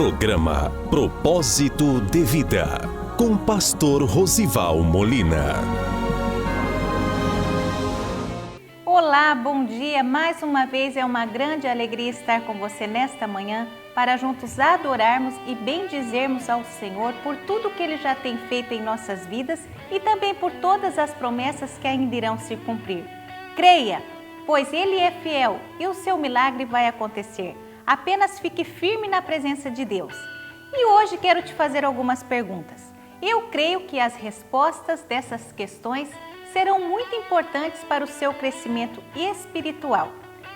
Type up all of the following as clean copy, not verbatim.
Programa Propósito de Vida, com Pastor Rosival Molina. Olá, bom dia. Mais uma vez é uma grande alegria estar com você nesta manhã para juntos adorarmos e bendizermos ao Senhor por tudo que Ele já tem feito em nossas vidas e também por todas as promessas que ainda irão se cumprir. Creia, pois Ele é fiel e o seu milagre vai acontecer. Apenas fique firme na presença de Deus. E hoje quero te fazer algumas perguntas. Eu creio que as respostas dessas questões serão muito importantes para o seu crescimento espiritual.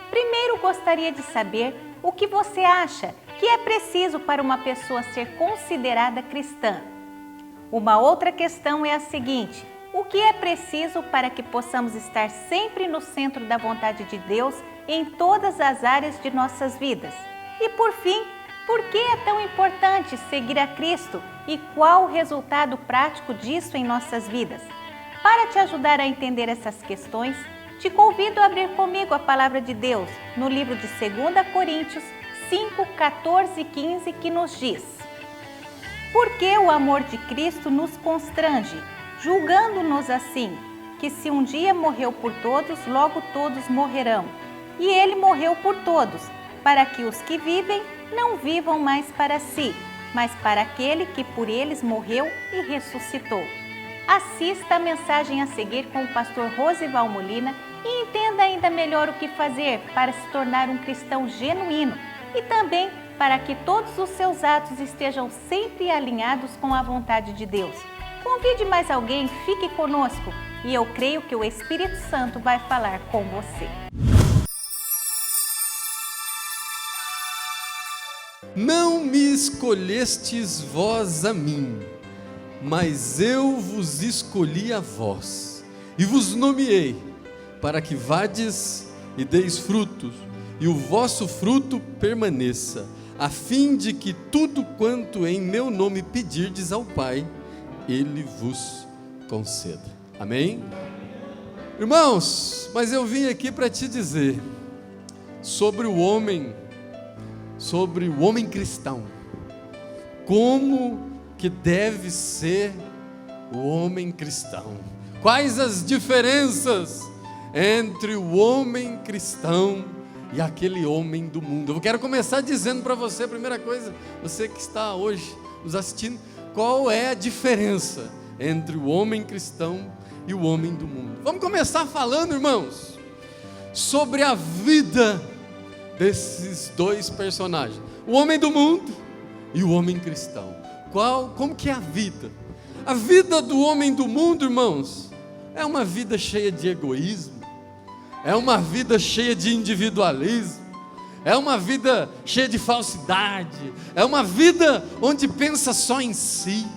Primeiro, gostaria de saber o que você acha que é preciso para uma pessoa ser considerada cristã. Uma outra questão é a seguinte: o que é preciso para que possamos estar sempre no centro da vontade de Deus em todas as áreas de nossas vidas? E por fim, por que é tão importante seguir a Cristo e qual o resultado prático disso em nossas vidas? Para te ajudar a entender essas questões, te convido a abrir comigo a Palavra de Deus no livro de 2 Coríntios 5, 14 e 15, que nos diz: Porque o amor de Cristo nos constrange, julgando-nos assim, que se um dia morreu por todos, logo todos morrerão. E Ele morreu por todos, para que os que vivem não vivam mais para si, mas para aquele que por eles morreu e ressuscitou. Assista a mensagem a seguir com o pastor Rosival Molina e entenda ainda melhor o que fazer para se tornar um cristão genuíno e também para que todos os seus atos estejam sempre alinhados com a vontade de Deus. Convide mais alguém, fique conosco e eu creio que o Espírito Santo vai falar com você. Não me escolhestes vós a mim, mas eu vos escolhi a vós, e vos nomeei, para que vades e deis frutos, e o vosso fruto permaneça, a fim de que tudo quanto em meu nome pedirdes ao Pai, Ele vos conceda. Amém? Irmãos, mas eu vim aqui para te dizer sobre o homem cristão, como que deve ser o homem cristão, quais as diferenças entre o homem cristão e aquele homem do mundo. Eu quero começar dizendo para você, a primeira coisa, você que está hoje nos assistindo, qual é a diferença entre o homem cristão e o homem do mundo. Vamos começar falando, irmãos, sobre a vida desses dois personagens, o homem do mundo e o homem cristão. Como que é a vida? A vida do homem do mundo, irmãos, é uma vida cheia de egoísmo, é uma vida cheia de individualismo, é uma vida cheia de falsidade, é uma vida onde pensa só em si,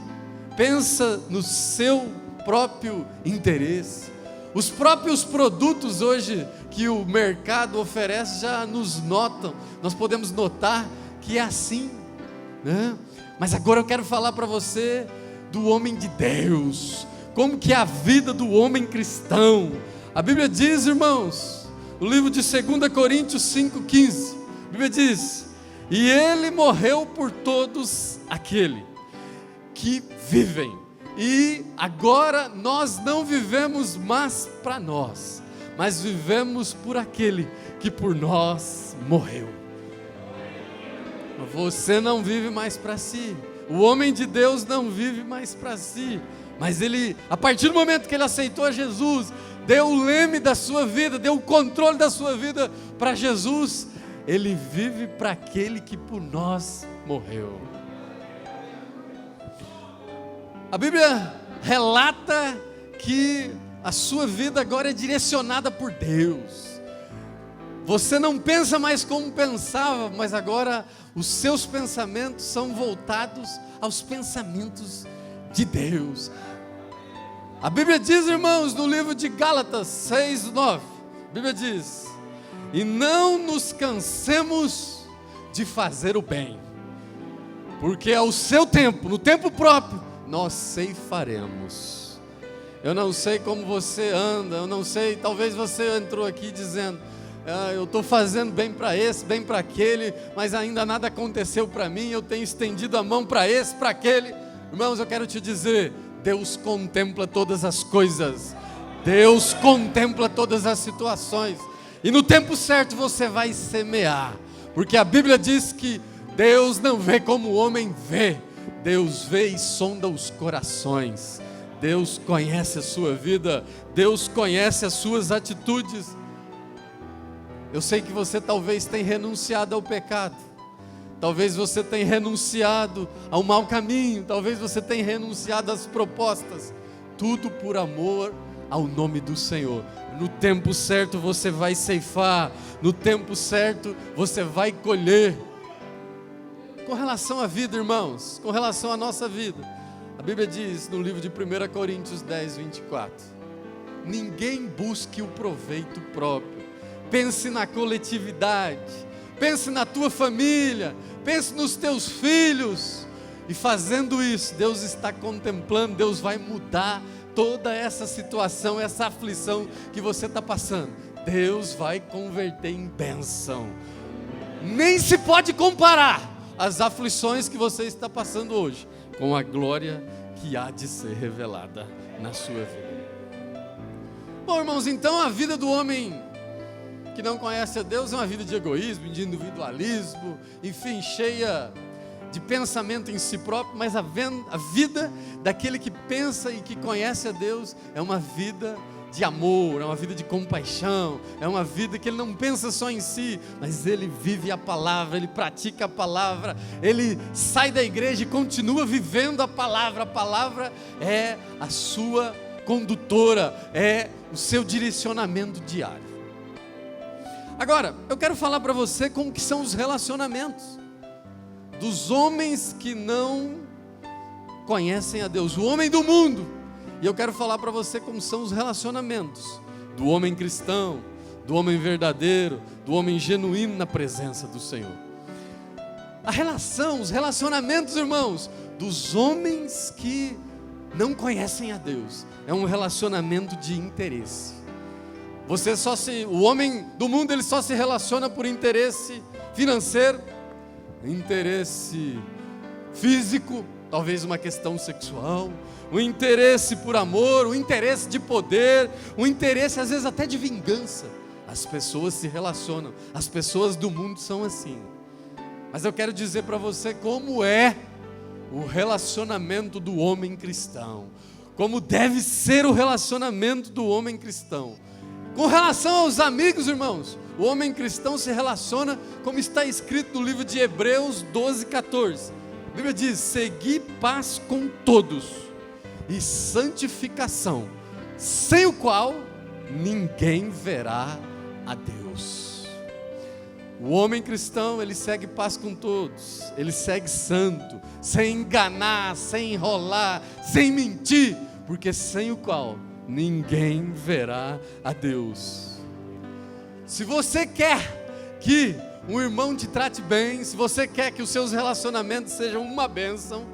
pensa no seu próprio interesse. Os próprios produtos hoje que o mercado oferece já nós podemos notar que é assim, né? Mas agora eu quero falar para você do homem de Deus, como que é a vida do homem cristão. A Bíblia diz, irmãos, no livro de 2 Coríntios 5,15, a Bíblia diz: e Ele morreu por todos aquele que vivem. E agora nós não vivemos mais para nós, mas vivemos por aquele que por nós morreu. Você não vive mais para si, o homem de Deus não vive mais para si, mas ele, a partir do momento que ele aceitou a Jesus, deu o leme da sua vida, deu o controle da sua vida para Jesus, ele vive para aquele que por nós morreu. A Bíblia relata que a sua vida agora é direcionada por Deus. Você não pensa mais como pensava, mas agora os seus pensamentos são voltados aos pensamentos de Deus. A Bíblia diz, irmãos, no livro de Gálatas 6:9, a Bíblia diz: e não nos cansemos de fazer o bem, porque ao seu tempo, no tempo próprio, nós ceifaremos. Eu não sei como você anda, eu não sei, talvez você entrou aqui dizendo: eu estou fazendo bem para esse, bem para aquele, mas ainda nada aconteceu para mim, eu tenho estendido a mão para esse, para aquele. Irmãos, eu quero te dizer, Deus contempla todas as coisas, Deus contempla todas as situações, e no tempo certo você vai semear, porque a Bíblia diz que Deus não vê como o homem vê, Deus vê e sonda os corações. Deus conhece a sua vida, Deus conhece as suas atitudes. Eu sei que você talvez tenha renunciado ao pecado, talvez você tenha renunciado ao mau caminho, talvez você tenha renunciado às propostas, tudo por amor ao nome do Senhor. No tempo certo você vai ceifar, no tempo certo você vai colher. Com relação à vida, irmãos, com relação à nossa vida, a Bíblia diz no livro de 1 Coríntios 10, 24, ninguém busque o proveito próprio, pense na coletividade, pense na tua família, pense nos teus filhos, e fazendo isso, Deus está contemplando, Deus vai mudar toda essa situação, essa aflição que você está passando, Deus vai converter em bênção. Nem se pode comparar as aflições que você está passando hoje com a glória que há de ser revelada na sua vida. Bom, irmãos, então a vida do homem que não conhece a Deus é uma vida de egoísmo, de individualismo, enfim, cheia de pensamento em si próprio, mas a vida daquele que pensa e que conhece a Deus é uma vida de amor, é uma vida de compaixão, é uma vida que ele não pensa só em si, mas ele vive a palavra, ele pratica a palavra, ele sai da igreja e continua vivendo a palavra é a sua condutora, é o seu direcionamento diário. Agora, eu quero falar para você como que são os relacionamentos dos homens que não conhecem a Deus, o homem do mundo. E eu quero falar para você como são os relacionamentos do homem cristão, do homem verdadeiro, do homem genuíno na presença do Senhor. Os relacionamentos, irmãos, dos homens que não conhecem a Deus, é um relacionamento de interesse. O homem do mundo, ele só se relaciona por interesse financeiro, interesse físico, talvez uma questão sexual, um interesse por amor, um interesse de poder, um interesse às vezes até de vingança. As pessoas se relacionam, as pessoas do mundo são assim. Mas eu quero dizer para você como é o relacionamento do homem cristão, como deve ser o relacionamento do homem cristão. Com relação aos amigos, irmãos, o homem cristão se relaciona como está escrito no livro de Hebreus 12, 14. A Bíblia diz: segui paz com todos e santificação, sem o qual ninguém verá a Deus. O homem cristão, ele segue paz com todos, ele segue santo, sem enganar, sem enrolar, sem mentir, porque sem o qual ninguém verá a Deus. Se você quer que um irmão te trate bem, se você quer que os seus relacionamentos sejam uma bênção,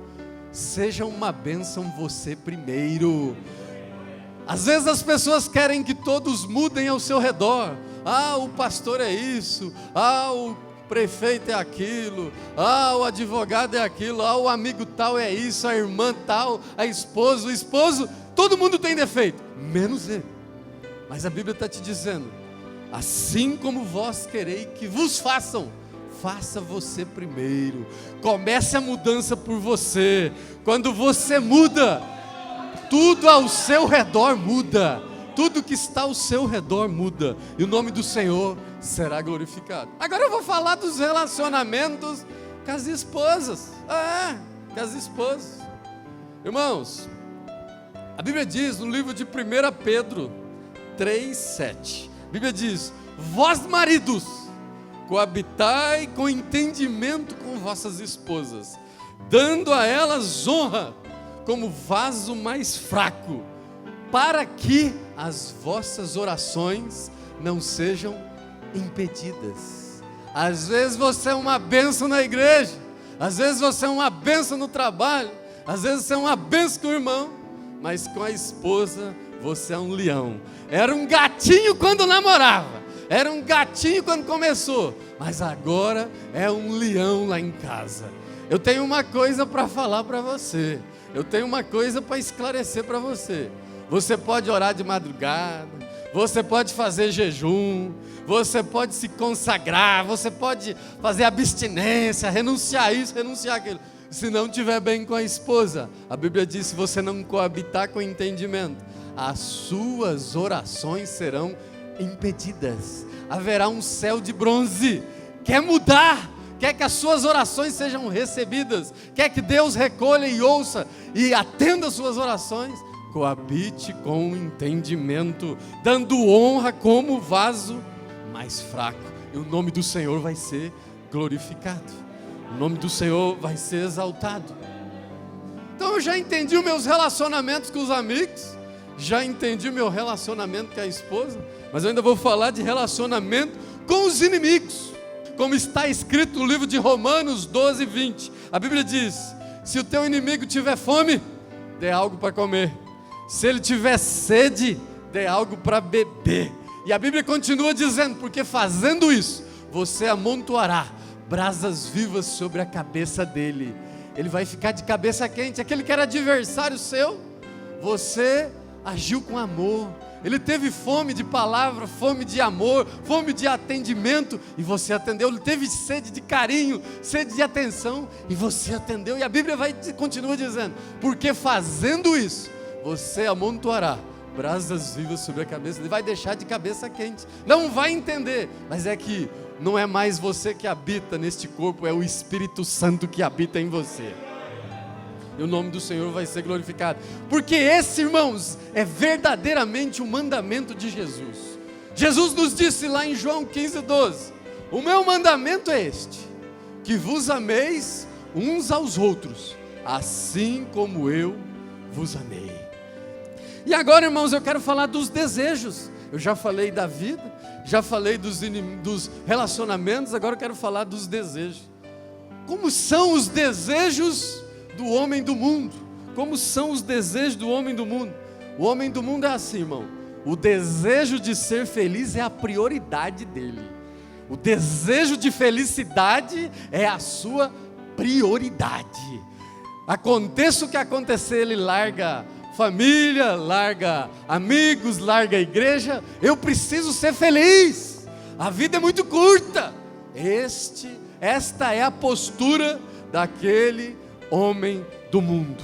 seja uma bênção você primeiro. Às vezes as pessoas querem que todos mudem ao seu redor. O pastor é isso, o prefeito é aquilo, o advogado é aquilo, o amigo tal é isso, a irmã tal, a esposa, o esposo, todo mundo tem defeito, menos ele. Mas a Bíblia está te dizendo: assim como vós quereis que vos façam, faça você primeiro. Comece a mudança por você. Quando você muda, tudo ao seu redor muda. Tudo que está ao seu redor muda. E o nome do Senhor será glorificado. Agora eu vou falar dos relacionamentos com as esposas. Com as esposas. Irmãos, a Bíblia diz no livro de 1 Pedro 3:7. A Bíblia diz: vós maridos, coabitai com entendimento com vossas esposas, dando a elas honra como vaso mais fraco, para que as vossas orações não sejam impedidas. Às vezes você é uma bênção na igreja, às vezes você é uma bênção no trabalho, às vezes você é uma bênção com o irmão, mas com a esposa você é um leão. Era um gatinho quando namorava, era um gatinho quando começou, mas agora é um leão lá em casa. Eu tenho uma coisa para falar para você, eu tenho uma coisa para esclarecer para você. Você pode orar de madrugada, você pode fazer jejum, você pode se consagrar, você pode fazer abstinência, renunciar a isso, renunciar aquilo. Se não estiver bem com a esposa, a Bíblia diz: se você não coabitar com entendimento, as suas orações serão impedidas. Haverá um céu de bronze. Quer mudar? Quer que as suas orações sejam recebidas? Quer que Deus recolha e ouça e atenda as suas orações? Coabite com entendimento, dando honra como vaso mais fraco, e o nome do Senhor vai ser glorificado. O nome do Senhor vai ser exaltado. Então eu já entendi os meus relacionamentos com os amigos, já entendi o meu relacionamento com a esposa, mas eu ainda vou falar de relacionamento com os inimigos. Como está escrito no livro de Romanos 12, 20. A Bíblia diz: se o teu inimigo tiver fome, dê algo para comer. Se ele tiver sede, dê algo para beber. E a Bíblia continua dizendo: porque fazendo isso, você amontoará brasas vivas sobre a cabeça dele. Ele vai ficar de cabeça quente. Aquele que era adversário seu, você agiu com amor. Ele teve fome de palavra, fome de amor, fome de atendimento, e você atendeu. Ele teve sede de carinho, sede de atenção, e você atendeu. E a Bíblia continua dizendo: porque fazendo isso, você amontoará brasas vivas sobre a cabeça. Ele vai deixar de cabeça quente. Não vai entender, mas é que não é mais você que habita neste corpo, é o Espírito Santo que habita em você. E o nome do Senhor vai ser glorificado. Porque esse, irmãos, é verdadeiramente o mandamento de Jesus. Jesus nos disse lá em João 15, 12: o meu mandamento é este, que vos ameis uns aos outros, assim como eu vos amei. E agora, irmãos, eu quero falar dos desejos. Eu já falei da vida, já falei dos relacionamentos, agora eu quero falar dos desejos. Como são os desejos do homem do mundo? Como são os desejos do homem do mundo? O homem do mundo é assim, irmão. O desejo de ser feliz é a prioridade dele. O desejo de felicidade é a sua prioridade. Aconteça o que acontecer, ele larga família, larga amigos, larga a igreja. Eu preciso ser feliz. A vida é muito curta. Esta é a postura daquele homem do mundo.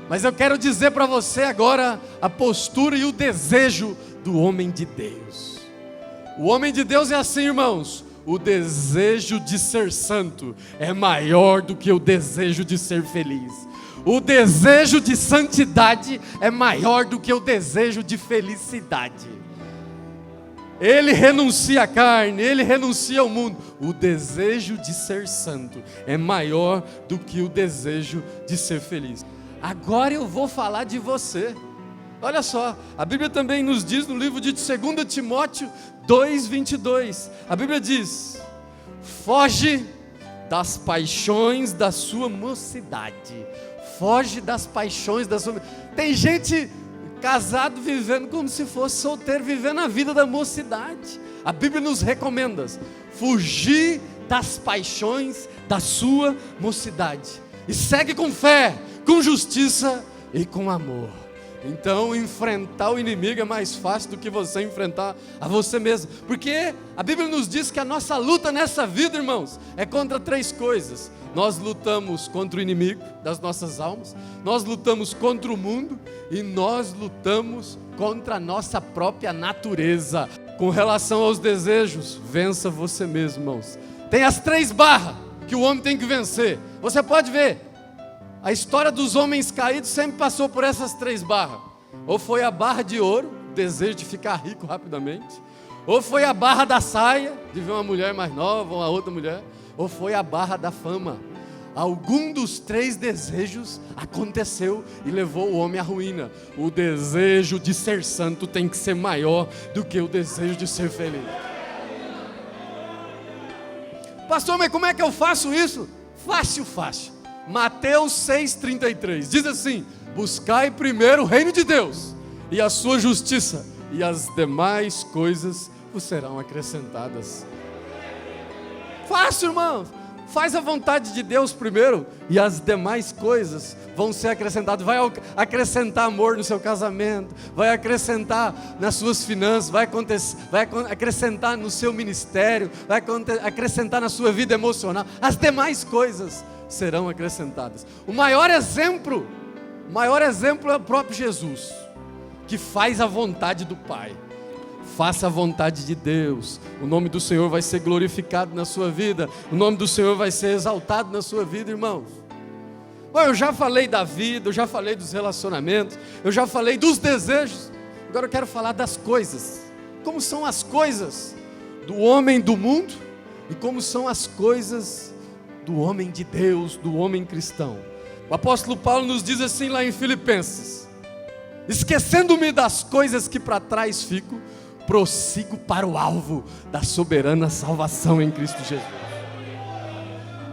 Mas eu quero dizer para você agora a postura e o desejo do homem de Deus. O homem de Deus é assim, irmãos: o desejo de ser santo é maior do que o desejo de ser feliz. O desejo de santidade é maior do que o desejo de felicidade. Ele renuncia à carne, ele renuncia ao mundo. O desejo de ser santo é maior do que o desejo de ser feliz. Agora eu vou falar de você. Olha só, a Bíblia também nos diz no livro de 2 Timóteo 2:22. A Bíblia diz: foge das paixões da sua mocidade. Foge das paixões da sua... Tem gente casado vivendo como se fosse solteiro, vivendo a vida da mocidade. A Bíblia nos recomenda fugir das paixões da sua mocidade. E segue com fé, com justiça e com amor. Então enfrentar o inimigo é mais fácil do que você enfrentar a você mesmo. Porque a Bíblia nos diz que a nossa luta nessa vida, irmãos, é contra 3 coisas. Nós lutamos contra o inimigo das nossas almas, nós lutamos contra o mundo e nós lutamos contra a nossa própria natureza. Com relação aos desejos, vença você mesmo, irmãos. Tem as 3 barras que o homem tem que vencer. Você pode ver, a história dos homens caídos sempre passou por essas 3 barras. Ou foi a barra de ouro, o desejo de ficar rico rapidamente. Ou foi a barra da saia, de ver uma mulher mais nova, uma outra mulher. Ou foi a barra da fama. Algum dos 3 desejos aconteceu e levou o homem à ruína. O desejo de ser santo tem que ser maior do que o desejo de ser feliz. Pastor, mas como é que eu faço isso? Fácil. Mateus 6,33 diz assim: buscai primeiro o reino de Deus e a sua justiça, e as demais coisas 5 serão acrescentadas. Fácil, irmãos. Faz a vontade de Deus primeiro e as demais coisas vão ser acrescentadas. Vai acrescentar amor no seu casamento, vai acrescentar nas suas finanças, vai acrescentar no seu ministério, vai acrescentar na sua vida emocional. As demais coisas serão acrescentadas. O maior exemplo é o próprio Jesus, que faz a vontade do Pai. Faça a vontade de Deus, o nome do Senhor vai ser glorificado na sua vida, o nome do Senhor vai ser exaltado na sua vida, irmãos. Bom, eu já falei da vida, eu já falei dos relacionamentos, eu já falei dos desejos, agora eu quero falar das coisas. Como são as coisas do homem do mundo e como são as coisas do homem de Deus, do homem cristão. O apóstolo Paulo nos diz assim lá em Filipenses: esquecendo-me das coisas que para trás fico, prossigo para o alvo da soberana salvação em Cristo Jesus.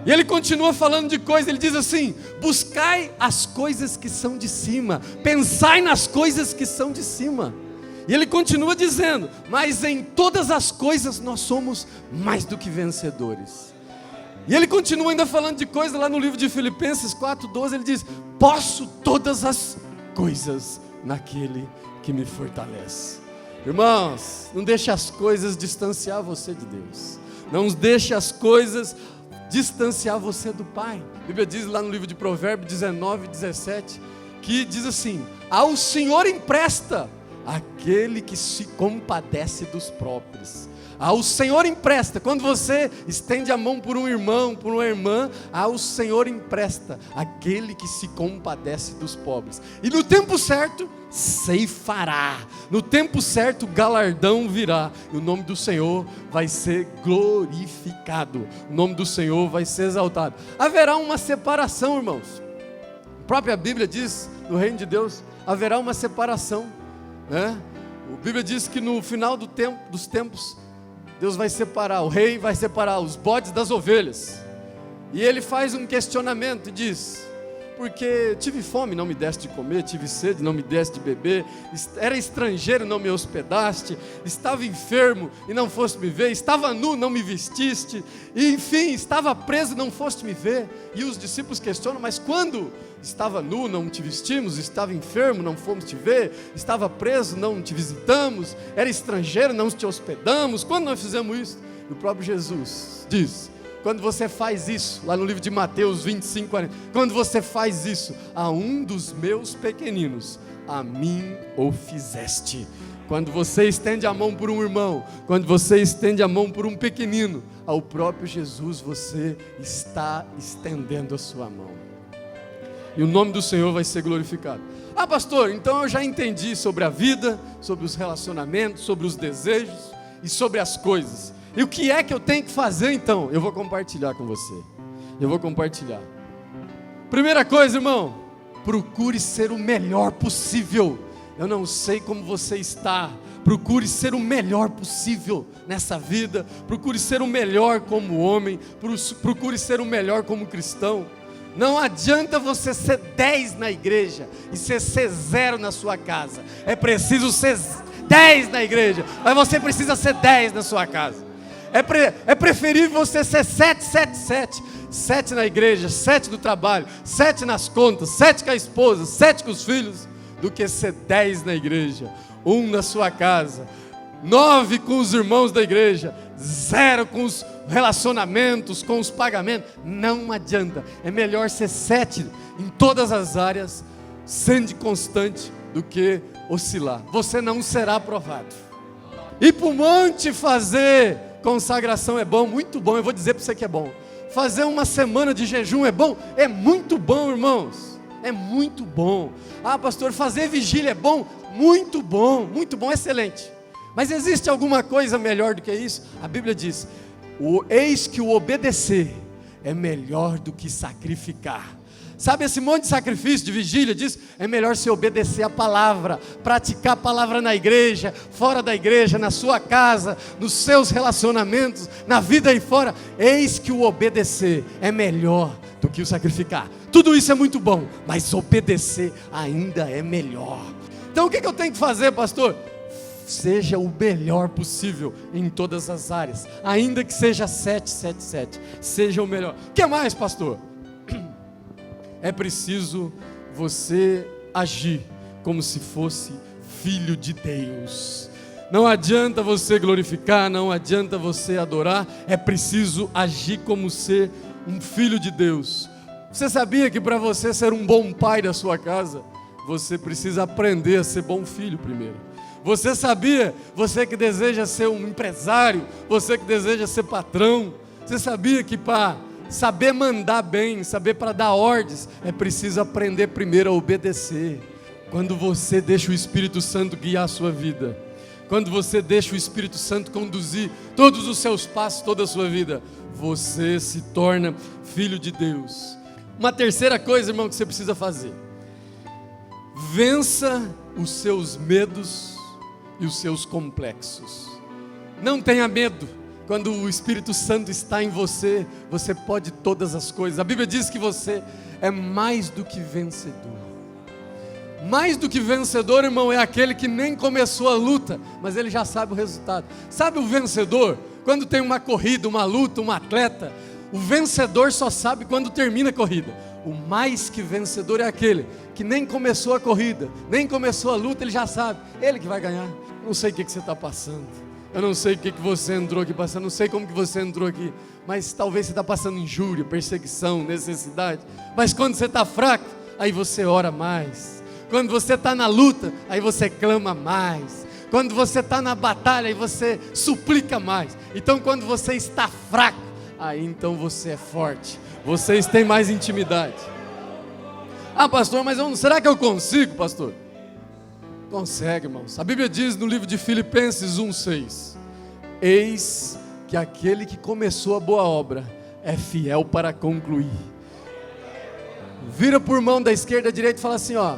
E ele continua falando de coisas, ele diz assim: buscai as coisas que são de cima, pensai nas coisas que são de cima. E ele continua dizendo: mas em todas as coisas nós somos mais do que vencedores. E ele continua ainda falando de coisas lá no livro de Filipenses 4:12, ele diz: posso todas as coisas naquele que me fortalece. Irmãos, não deixe as coisas distanciar você de Deus. Não deixe as coisas distanciar você do Pai. A Bíblia diz lá no livro de Provérbios 19:17, que diz assim: ao Senhor empresta aquele que se compadece dos próprios. Ao Senhor empresta. Quando você estende a mão por um irmão, por uma irmã, ao Senhor empresta aquele que se compadece dos pobres. E no tempo certo ceifará. No tempo certo o galardão virá. E o nome do Senhor vai ser glorificado. O nome do Senhor vai ser exaltado. Haverá uma separação, irmãos. A própria Bíblia diz, no reino de Deus, haverá uma separação, né? A Bíblia diz que no final dos tempos, Deus vai separar, o rei vai separar os bodes das ovelhas. E ele faz um questionamento e diz: porque tive fome, não me deste de comer, tive sede, não me deste de beber, era estrangeiro, não me hospedaste, estava enfermo e não foste me ver, estava nu, não me vestiste, e enfim, estava preso e não foste me ver. E os discípulos questionam: mas quando estava nu, não te vestimos, estava enfermo, não fomos te ver, estava preso, não te visitamos, era estrangeiro, não te hospedamos, quando nós fizemos isso? E o próprio Jesus diz: quando você faz isso, lá no livro de Mateus 25:40, quando você faz isso a um dos meus pequeninos, a mim o fizeste. Quando você estende a mão por um irmão, quando você estende a mão por um pequenino, ao próprio Jesus você está estendendo a sua mão. E o nome do Senhor vai ser glorificado. Ah, pastor, então eu já entendi sobre a vida, sobre os relacionamentos, sobre os desejos e sobre as coisas. E o que é que eu tenho que fazer então? Eu vou compartilhar com você. Eu vou compartilhar. Primeira coisa, irmão, procure ser o melhor possível. Eu não sei como você está. Procure ser o melhor possível nessa vida. Procure ser o melhor como homem. Procure ser o melhor como cristão. Não adianta você ser 10 na igreja e ser 0 na sua casa. É preciso ser 10 na igreja, mas você precisa ser 10 na sua casa. É preferível você ser 7, 7, 7. 7 na igreja, 7 no trabalho, 7 nas contas, 7 com a esposa, 7 com os filhos, do que ser 10 na igreja, 1 na sua casa, 9 com os irmãos da igreja, 0 com os relacionamentos, com os pagamentos. Não adianta. É melhor ser 7 em todas as áreas, sendo constante, do que oscilar. Você não será aprovado. Ir para o monte fazer consagração é bom, muito bom. Eu vou dizer para você que é bom. Fazer uma semana de jejum é bom? É muito bom, irmãos. É muito bom. Ah, pastor, fazer vigília é bom? Muito bom, excelente. Mas existe alguma coisa melhor do que isso? A Bíblia diz: eis que o obedecer é melhor do que sacrificar. Sabe esse monte de sacrifício de vigília? Diz: é melhor se obedecer a palavra, praticar a palavra na igreja, fora da igreja, na sua casa, nos seus relacionamentos, na vida aí fora. Eis que o obedecer é melhor do que o sacrificar. Tudo isso é muito bom, mas obedecer ainda é melhor. Então o que eu tenho que fazer, pastor? seja o melhor possível em todas as áreas, ainda que seja 777, seja o melhor. O que mais, pastor? É preciso você agir como se fosse filho de Deus. Não adianta você glorificar, não adianta você adorar, é preciso agir como ser um filho de Deus. Você sabia que para você ser um bom pai da sua casa, você precisa aprender a ser bom filho primeiro? Você sabia, você que deseja ser um empresário, você que deseja ser patrão, você sabia que para saber mandar bem, saber para dar ordens, é preciso aprender primeiro a obedecer. Quando você deixa o Espírito Santo guiar a sua vida, quando você deixa o Espírito Santo conduzir todos os seus passos, toda a sua vida, você se torna filho de Deus. Uma terceira coisa, irmão, que você precisa fazer: vença os seus medos e os seus complexos. Não tenha medo. Quando o Espírito Santo está em você, você pode todas as coisas. A Bíblia diz que você é mais do que vencedor. Mais do que vencedor, irmão, é aquele que nem começou a luta, mas ele já sabe o resultado. Sabe o vencedor? Quando tem uma corrida, uma luta, um atleta, o vencedor só sabe quando termina a corrida. O mais que vencedor é aquele que nem começou a corrida, nem começou a luta, ele já sabe, ele que vai ganhar. Não sei o que você está passando, eu não sei o que você entrou aqui passando, não sei como que você entrou aqui, mas talvez você está passando injúria, perseguição, necessidade. Mas quando você está fraco, aí você ora mais. Quando você está na luta, aí você clama mais. Quando você está na batalha, aí você suplica mais. Então quando você está fraco, aí então você é forte. Vocês têm mais intimidade. Ah, pastor, mas será que eu consigo, pastor? Consegue, irmãos. A Bíblia diz no livro de Filipenses 1:6: eis que aquele que começou a boa obra é fiel para concluir. Vira por mão da esquerda à direita e fala assim, ó: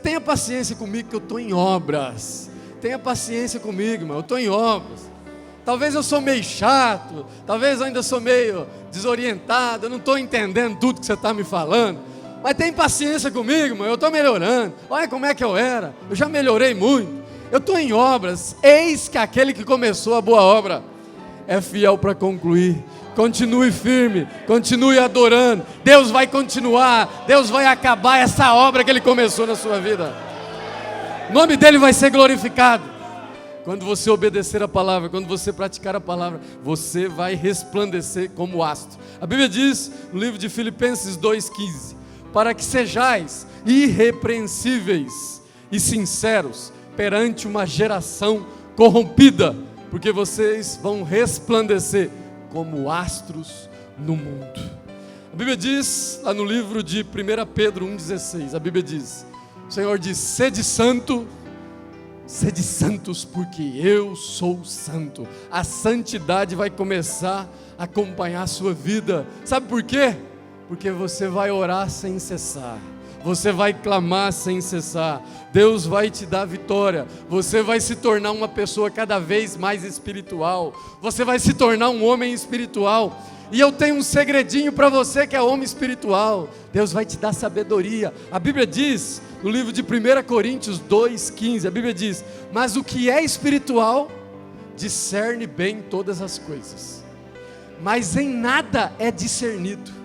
tenha paciência comigo que eu estou em obras. Tenha paciência comigo, irmão, eu estou em obras. Talvez eu sou meio chato, talvez eu ainda sou meio desorientado, eu não estou entendendo tudo que você está me falando, mas tem paciência comigo, irmão, eu estou melhorando. Olha como é que eu era, eu já melhorei muito, eu estou em obras. Eis que aquele que começou a boa obra é fiel para concluir. Continue firme, continue adorando. Deus vai continuar, Deus vai acabar essa obra que Ele começou na sua vida. O nome dEle vai ser glorificado. Quando você obedecer a palavra, quando você praticar a palavra, você vai resplandecer como astro. A Bíblia diz no livro de Filipenses 2:15: para que sejais irrepreensíveis e sinceros perante uma geração corrompida, porque vocês vão resplandecer como astros no mundo. A Bíblia diz, lá no livro de 1 Pedro 1,16, a Bíblia diz, o Senhor diz: sede santos, porque eu sou santo. A santidade vai começar a acompanhar a sua vida. Sabe por quê? Porque você vai orar sem cessar, você vai clamar sem cessar, Deus vai te dar vitória, você vai se tornar uma pessoa cada vez mais espiritual, você vai se tornar um homem espiritual. E eu tenho um segredinho para você que é homem espiritual: Deus vai te dar sabedoria. A Bíblia diz, no livro de 1 Coríntios 2,15, a Bíblia diz: mas o que é espiritual discerne bem todas as coisas, mas em nada é discernido.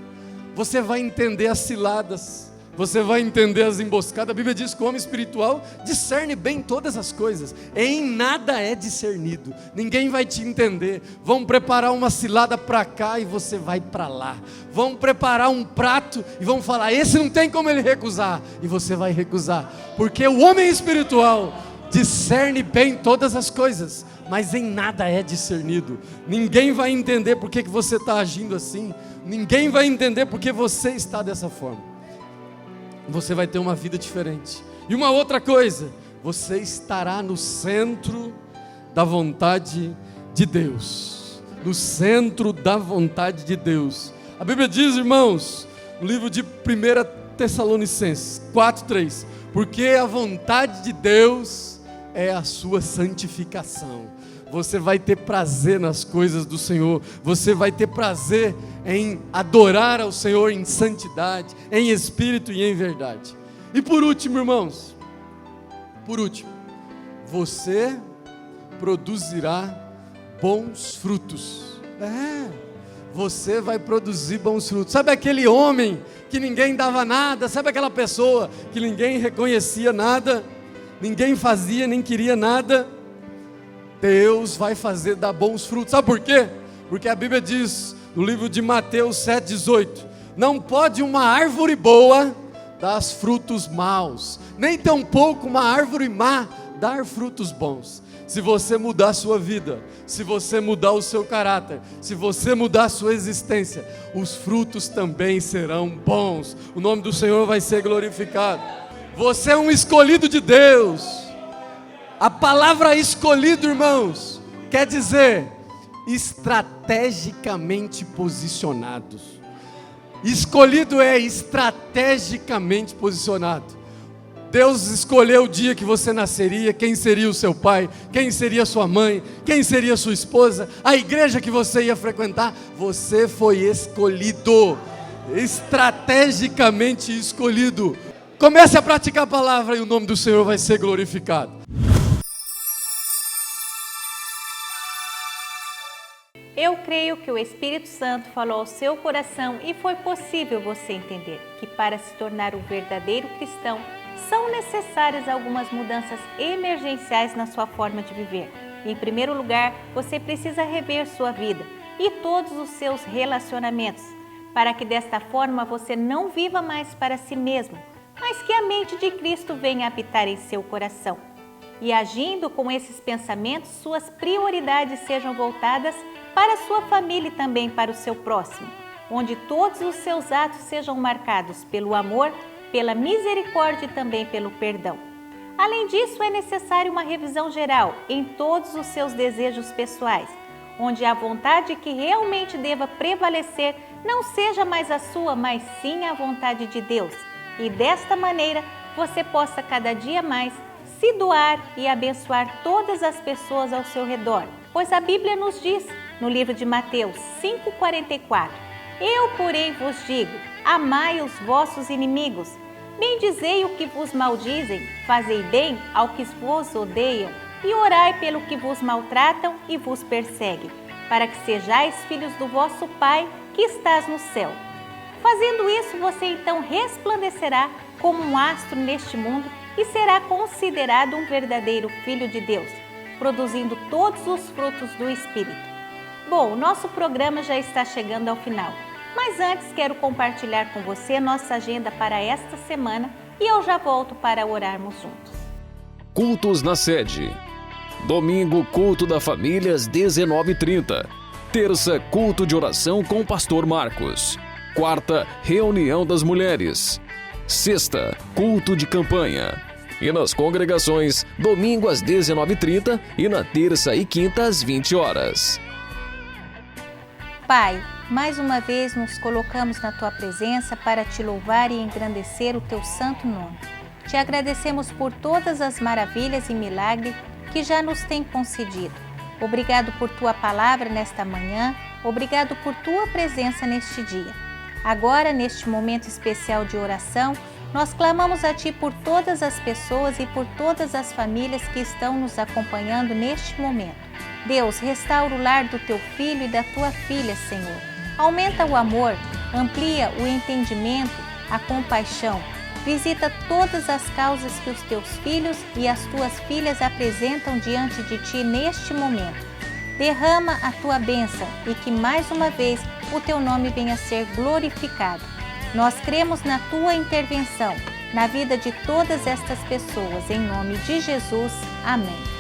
Você vai entender as ciladas, você vai entender as emboscadas. A Bíblia diz que o homem espiritual discerne bem todas as coisas, em nada é discernido. Ninguém vai te entender. Vão preparar uma cilada para cá e você vai para lá. Vão preparar um prato e vão falar: esse não tem como ele recusar, e você vai recusar, porque o homem espiritual discerne bem todas as coisas, mas em nada é discernido. Ninguém vai entender por que você está agindo assim, ninguém vai entender por que você está dessa forma. Você vai ter uma vida diferente. E uma outra coisa, você estará no centro da vontade de Deus. No centro da vontade de Deus. A Bíblia diz, irmãos, no livro de 1 Tessalonicenses 4:3, porque a vontade de Deus é a sua santificação. Você vai ter prazer nas coisas do Senhor, você vai ter prazer em adorar ao Senhor em santidade, em espírito e em verdade. E por último, irmãos, você produzirá bons frutos. Você vai produzir bons frutos. Sabe aquele homem que ninguém dava nada? Sabe aquela pessoa que ninguém reconhecia nada? Ninguém fazia, nem queria nada? Deus vai dar bons frutos. Sabe por quê? Porque a Bíblia diz no livro de Mateus 7,18: não pode uma árvore boa dar frutos maus, nem tampouco uma árvore má dar frutos bons. Se você mudar a sua vida, se você mudar o seu caráter, se você mudar a sua existência, os frutos também serão bons. O nome do Senhor vai ser glorificado. Você é um escolhido de Deus. A palavra escolhido, irmãos, quer dizer estrategicamente posicionados. Escolhido é estrategicamente posicionado. Deus escolheu o dia que você nasceria, quem seria o seu pai, quem seria sua mãe, quem seria sua esposa, a igreja que você ia frequentar. Você foi escolhido, estrategicamente escolhido. Comece a praticar a palavra e o nome do Senhor vai ser glorificado. Eu creio que o Espírito Santo falou ao seu coração e foi possível você entender que para se tornar um verdadeiro cristão, são necessárias algumas mudanças emergenciais na sua forma de viver. Em primeiro lugar, você precisa rever sua vida e todos os seus relacionamentos, para que desta forma você não viva mais para si mesmo, mas que a mente de Cristo venha habitar em seu coração. E agindo com esses pensamentos, suas prioridades sejam voltadas para a sua família e também para o seu próximo, onde todos os seus atos sejam marcados pelo amor, pela misericórdia e também pelo perdão. Além disso, é necessário uma revisão geral em todos os seus desejos pessoais, onde a vontade que realmente deva prevalecer não seja mais a sua, mas sim a vontade de Deus. E desta maneira, você possa cada dia mais se doar e abençoar todas as pessoas ao seu redor. Pois a Bíblia nos diz, no livro de Mateus 5,44, eu, porém, vos digo, amai os vossos inimigos, bendizei o que vos maldizem, fazei bem ao que vos odeiam, e orai pelo que vos maltratam e vos perseguem, para que sejais filhos do vosso Pai que estás no céu. Fazendo isso, você então resplandecerá como um astro neste mundo e será considerado um verdadeiro filho de Deus, produzindo todos os frutos do Espírito. Bom, nosso programa já está chegando ao final, mas antes quero compartilhar com você nossa agenda para esta semana e eu já volto para orarmos juntos. Cultos na sede. Domingo, culto da família às 19h30. Terça, culto de oração com o pastor Marcos. Quarta, reunião das mulheres. Sexta, culto de campanha. E nas congregações, domingo às 19h30 e na terça e quinta às 20 horas. Pai, mais uma vez nos colocamos na Tua presença para Te louvar e engrandecer o Teu santo nome. Te agradecemos por todas as maravilhas e milagres que já nos tem concedido. Obrigado por Tua palavra nesta manhã, obrigado por Tua presença neste dia. Agora, neste momento especial de oração, nós clamamos a Ti por todas as pessoas e por todas as famílias que estão nos acompanhando neste momento. Deus, restaura o lar do Teu filho e da Tua filha, Senhor. Aumenta o amor, amplia o entendimento, a compaixão. Visita todas as causas que os Teus filhos e as Tuas filhas apresentam diante de Ti neste momento. Derrama a Tua bênção e que mais uma vez o Teu nome venha a ser glorificado. Nós cremos na Tua intervenção, na vida de todas estas pessoas. Em nome de Jesus. Amém.